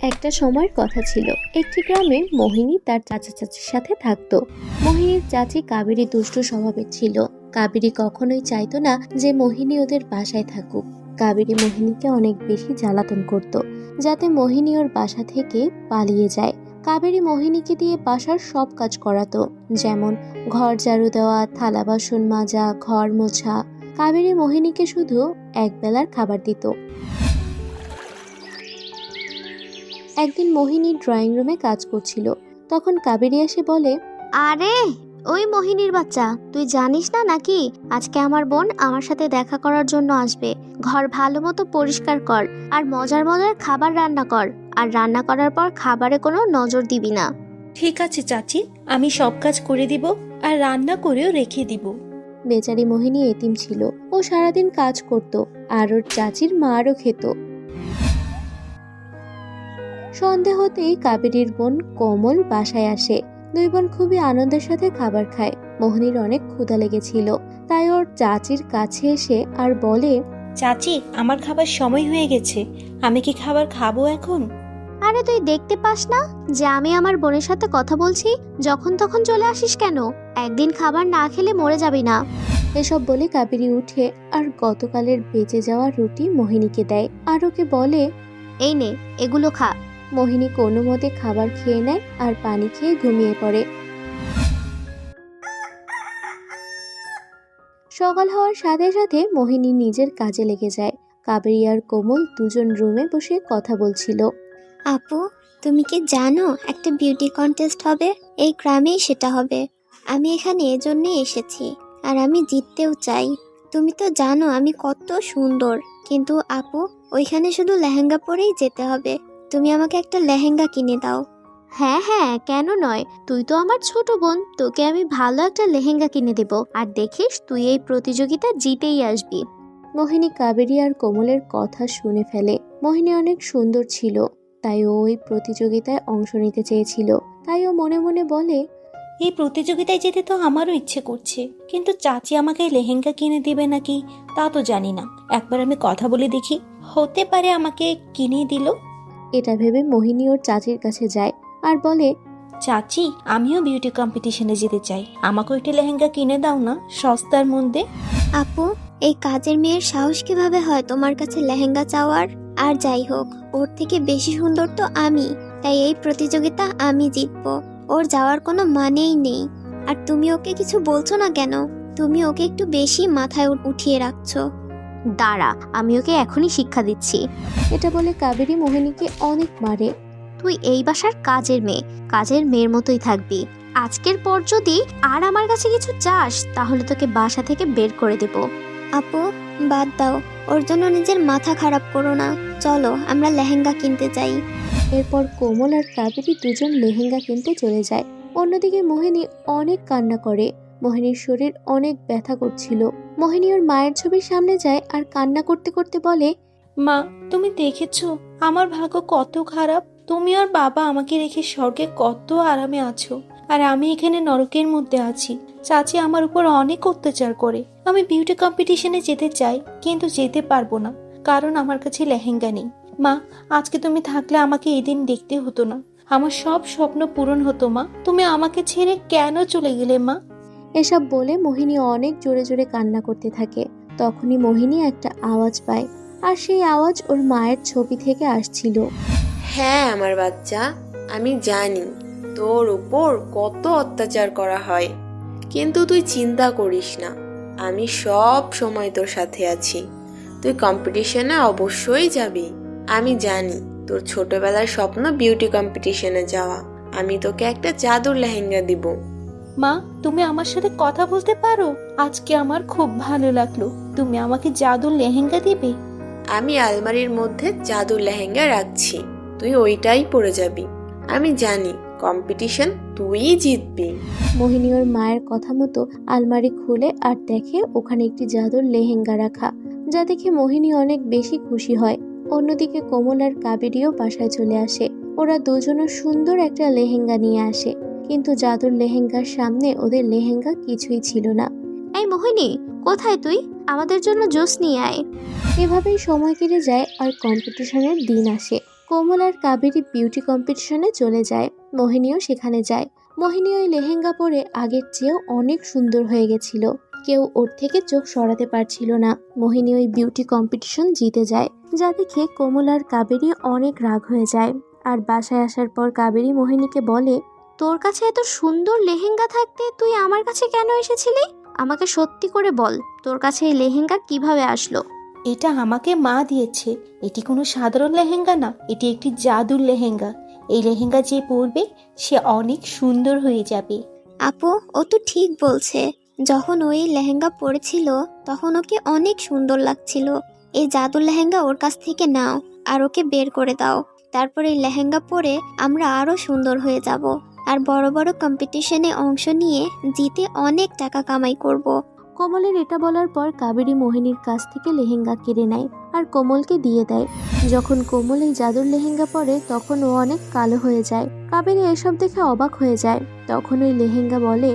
একটা সময়ের কথা ছিল, একটি গ্রামে মোহিনী তার চাচা চাচির সাথে থাকতো। মোহিনীর চাচি কাবেরী দুষ্টু স্বভাবের ছিল। কাবেরী কখনোই চাইতো না যে মোহিনী ওদের বাসায় থাকুক। কাবেরী মোহিনীকে অনেক বেশি জ্বালাতন করত, যাতে মোহিনী ওর বাসা থেকে পালিয়ে যায়। কাবেরী মোহিনীকে দিয়ে বাসার সব কাজ করাতো, যেমন ঘর ঝাড়ু দেওয়া, থালা বাসন মাজা, ঘর মোছা। কাবেরী মোহিনীকে শুধু একবেলার খাবার দিত। একদিন মোহিনী ড্রয়িং রুমে কাজ করছিল, তখন কাবেরী এসে বলে, আরে ওই মোহিনীর বাচ্চা, তুই জানিস না নাকি আজকে আমার বোন আমার সাথে দেখা করার জন্য আসবে। ঘর ভালো মতো পরিষ্কার কর আর মজার মজার খাবার রান্না কর, আর রান্না করার পর খাবারে কোনো নজর দিবি না। ঠিক আছে চাচি, আমি সব কাজ করে দিব আর রান্না করেও রেখে দিব। বেচারি মোহিনী এতিম ছিল, ও সারাদিন কাজ করত আর ওর চাচির মারও খেত। সন্ধে হতেই কাবেরীর বোন কোমল বাসায় আসে। দুই বোন খুবই আনন্দের সাথে খাবার খায়। মোহিনীর অনেক ক্ষুধা লেগেছিল, তাই ওর চাচির কাছে এসে আর বলে, চাচি, আমার খাবার সময় হয়ে গেছে, আমি কি খাবার খাবো এখন? আরে তুই দেখতে পাস না যে আমি আমার বোনের সাথে কথা বলছি? যখন তখন চলে আসিস কেন? একদিন খাবার না খেলে মরে যাবি না। এসব বলে কাবেরী উঠে আর গতকালের বেঁচে যাওয়া রুটি মোহিনীকে দেয় আর ওকে বলে, এই নে, এগুলো খা। মোহিনী কোনো মতে খাবার খেয়ে নেয় আর পানি খেয়ে ঘুমিয়ে পড়ে। সকাল হওয়ার সাথে সাথে মোহিনী নিজের কাজে লেগে যায়। কাবেরী আর কোমল দুজন রুমে বসে কথা বলছিল। আপু, তুমি কি জানো একটা বিউটি কন্টেস্ট হবে? এই গ্রামেই সেটা হবে। আমি এখানে এজন্যই এসেছি, আর আমি জিততেও চাই। তুমি তো জানো আমি কত সুন্দর, কিন্তু আপু, ওইখানে শুধু লেহেঙ্গা পরেই যেতে হবে। তুমি আমাকে একটা লেহেঙ্গা কিনে দাও। হ্যাঁ হ্যাঁ, কেন নয়? তুই তো আমার ছোট বোন, তোকে আমি ভালো একটা লেহেঙ্গা কিনে দেব। আর দেখিস, তুই এই প্রতিযোগিতা জিতেই আসবি। মোহিনী কাবেরী আর কোমলের কথা শুনে ফেলে। মোহিনী অনেক সুন্দর ছিল, তাই ও ওই প্রতিযোগিতায় অংশ নিতে চেয়েছিল। তাই ও মনে মনে বলে, এই প্রতিযোগিতায় যেতে তো আমারও ইচ্ছে করছে, কিন্তু চাচি আমাকে লেহেঙ্গা কিনে দিবে নাকি তা তো জানি না। একবার আমি কথা বলে দেখি, হতে পারে আমাকে কিনে দিল। এটা ভেবে মোহিনী ওর চাচির কাছে যায় আর বলে, চাচি, আমিও বিউটি কম্পিটিশনে যেতে চাই, আমাকে একটা লেহেঙ্গা কিনে দাও না সস্তার মধ্যে। আপু, এই কাজের মেয়ের সাহস কিভাবে হয় তোমার কাছে লেহেঙ্গা চাওয়ার? আর যাই হোক, ওর থেকে বেশি সুন্দর তো আমি, তাই এই প্রতিযোগিতা আমি জিতবো। ওর যাওয়ার কোনো মানেই নেই। আর তুমি ওকে কিছু বলছো না কেন? তুমি ওকে একটু বেশি মাথায় উঠিয়ে রাখছো। দাঁড়া, আমি ওকে এখনই শিক্ষা দিচ্ছি। এটা বলে কাবেরী মোহিনীকে অনেক মারে। তুই এই বাসার কাজের মেয়ে, কাজের মেয়ের মতোই থাকবি। আজকের পর যদি আর আমার কাছে কিছু চাস, তাহলে তোকে বাসা থেকে বের করে দেব। আপু, বাদ দাও, ওর জন্য নিজের মাথা খারাপ করো না। চলো আমরা লেহেঙ্গা কিনতে যাই। এরপর কোমল আর কাবেরী দুজন লেহেঙ্গা কিনতে চলে যায়। অন্যদিকে মোহিনী অনেক কান্না করে। মোহিনীর শরীর অনেক ব্যথা করছিল। মোহিনী ওর মায়ের ছবির সামনে যায় আর কান্না করতে করতে বলে, মা, তুমি দেখেছো আমার ভাগ্য কত খারাপ? তুমি আর বাবা আমাকে রেখে স্বর্গে কত আরামে আছো, আর আমি এখানে নরকের মধ্যে আছি। চাচি আমার উপর অনেক অত্যাচার করে। আমি বিউটি কম্পিটিশনে যেতে চাই, কিন্তু যেতে পারবো না, কারণ আমার কাছে লেহেঙ্গা নেই। মা, আজকে তুমি থাকলে আমাকে এই দিন দেখতে হতো না, আমার সব স্বপ্ন পূরণ হতো। মা, তুমি আমাকে ছেড়ে কেন চলে গেলে মা? এসব বলে মোহিনী অনেক জোরে জোরে কান্না করতে থাকে। তখনই মোহিনী একটা আওয়াজ পায়, আর সেই আওয়াজ ওর মায়ের ছবি থেকে আসছিল। হ্যাঁ আমার বাচ্চা, আমি জানি তোর উপর কত অত্যাচার করা হয়, কিন্তু তুই চিন্তা করিস না, আমি সব সময় তোর সাথে আছি। তুই কম্পিটিশনে অবশ্যই যাবি। আমি জানি তোর ছোটবেলার স্বপ্ন বিউটি কম্পিটিশনে যাওয়া। আমি তোকে একটা জাদুর লেহেঙ্গা দিব। মা, তুমি আমার সাথে কথা বলতে পারো? আজকে আমার খুব ভালো লাগলো। তুমি আমাকে জাদুর লেহেঙ্গা দিবে? আমি আলমারির মধ্যে জাদুর লেহেঙ্গা রাখছি, তুই ওইটাই পরে যাবি। আমি জানি কম্পিটিশন তুইই জিতবি। মোহিনী ওর মায়ের কথা মতো আলমারি খুলে আর দেখে ওখানে একটি জাদুর লেহেঙ্গা রাখা, যা দেখে মোহিনী অনেক বেশি খুশি হয়। অন্যদিকে কোমল আর কাবেরীও বাসায় চলে আসে। ওরা দুজনও সুন্দর একটা লেহেঙ্গা নিয়ে আসে, কিন্তু জাদুর লেহেঙ্গার সামনে ওদের লেহেঙ্গা কিছুই ছিল না। এই মোহিনী, কোথায় তুই? আমাদের জন্য জুস নিয়ে আয়। এভাবেই সময় কেটে যায় আর কম্পিটিশনের দিন আসে। কোমল আর কাবেরী বিউটি কম্পিটিশনে চলে যায়। মোহিনীও সেখানে যায়। মোহিনী ওই লেহেঙ্গা পরে আগের চেয়েও অনেক সুন্দর হয়ে গেছিল। কেউ ওর থেকে চোখ সরাতে পারছিল না। মোহিনী ওই বিউটি কম্পিটিশন জিতে যায়, যা দেখে কোমল আর কাবেরী অনেক রাগ হয়ে যায়। আর বাসায় আসার পর কাবেরী মোহিনীকে বলে, তোর কাছে এত সুন্দর লেহেঙ্গা থাকতে তুই আমার কাছে কেন এসেছিলি? আমাকে সত্যি করে বল, তোর কাছে এই লেহেঙ্গা কিভাবে আসলো? এটা আমাকে মা দিয়েছে। এটি কোনো সাধারণ লেহেঙ্গা না, এটি একটি জাদুর লেহেঙ্গা। এই লেহেঙ্গা যে পরবে সে অনেক সুন্দর হয়ে যাবে। আপু, ও তো ঠিক বলছে। যখন ওই লেহেঙ্গা পরেছিল তখন ওকে অনেক সুন্দর লাগছিল। এই জাদুর লেহেঙ্গা ওর কাছ থেকে নাও আর ওকে বের করে দাও। তারপর এই লেহেঙ্গা পরে আমরা আরো সুন্দর হয়ে যাব আর বড় বড় কম্পিটিশনে অংশ নিয়ে জিতে অনেক টাকা কামাই করব। কোমলের এটা বলার পর কাবেরী মোহিনীর কাছ থেকে লেহেঙ্গা কেড়ে নেয় আর কোমলকে দিয়ে দেয়। যখন কোমল এই জাদুর লেহেঙ্গা পরে তখন ও অনেক কালো হয়ে যায়। কাবেরী এসব দেখে অবাক হয়ে যায়। তখন ওই লেহেঙ্গা বলে,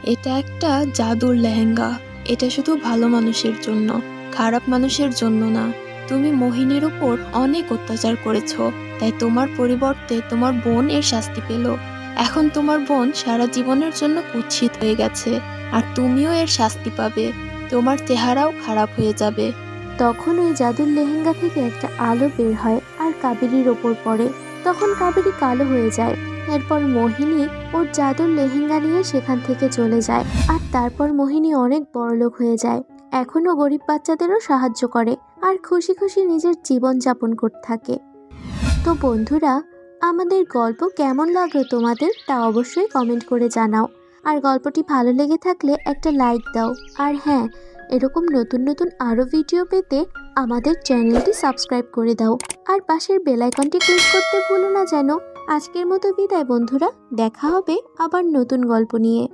এটা একটা জাদুর লেহেঙ্গা। এটা শুধু ভালো মানুষের জন্য, খারাপ মানুষের জন্য না। তুমি মোহিনীর উপর অনেক অত্যাচার করেছো, তাই তোমার পরিবর্তে তোমার বোন এর শাস্তি পেল। এখন তোমার বোন সারা জীবনের জন্য কুৎসিত হয়ে গেছে, আর তুমিও এর শাস্তি পাবে। তোমার চেহারাও খারাপ হয়ে যাবে। তখন ওই জাদুর লেহেঙ্গা থেকে একটা আলো বের হয় আর কাবেরীর ওপর পড়ে। তখন কাবেরী কালো হয়ে যায়। এরপর মোহিনী ওর জাদুর লেহেঙ্গা নিয়ে সেখান থেকে চলে যায়। আর তারপর মোহিনী অনেক বড়লোক হয়ে যায়। এখনও গরিব বাচ্চাদেরও সাহায্য করে আর খুশি খুশি নিজের জীবন যাপন করতে থাকে। তো বন্ধুরা, আমাদের গল্প কেমন লাগলো তোমাদের তা অবশ্যই কমেন্ট করে জানাও। আর গল্পটি ভালো লেগে থাকলে একটা লাইক দাও। আর হ্যাঁ, এরকম নতুন নতুন আরও ভিডিও পেতে আমাদের চ্যানেলটি সাবস্ক্রাইব করে দাও আর পাশের বেল আইকনটি ক্লিক করতে ভুলো না যেন। আজকের মতো বিদায় বন্ধুরা, দেখা হবে আবার নতুন গল্প নিয়ে।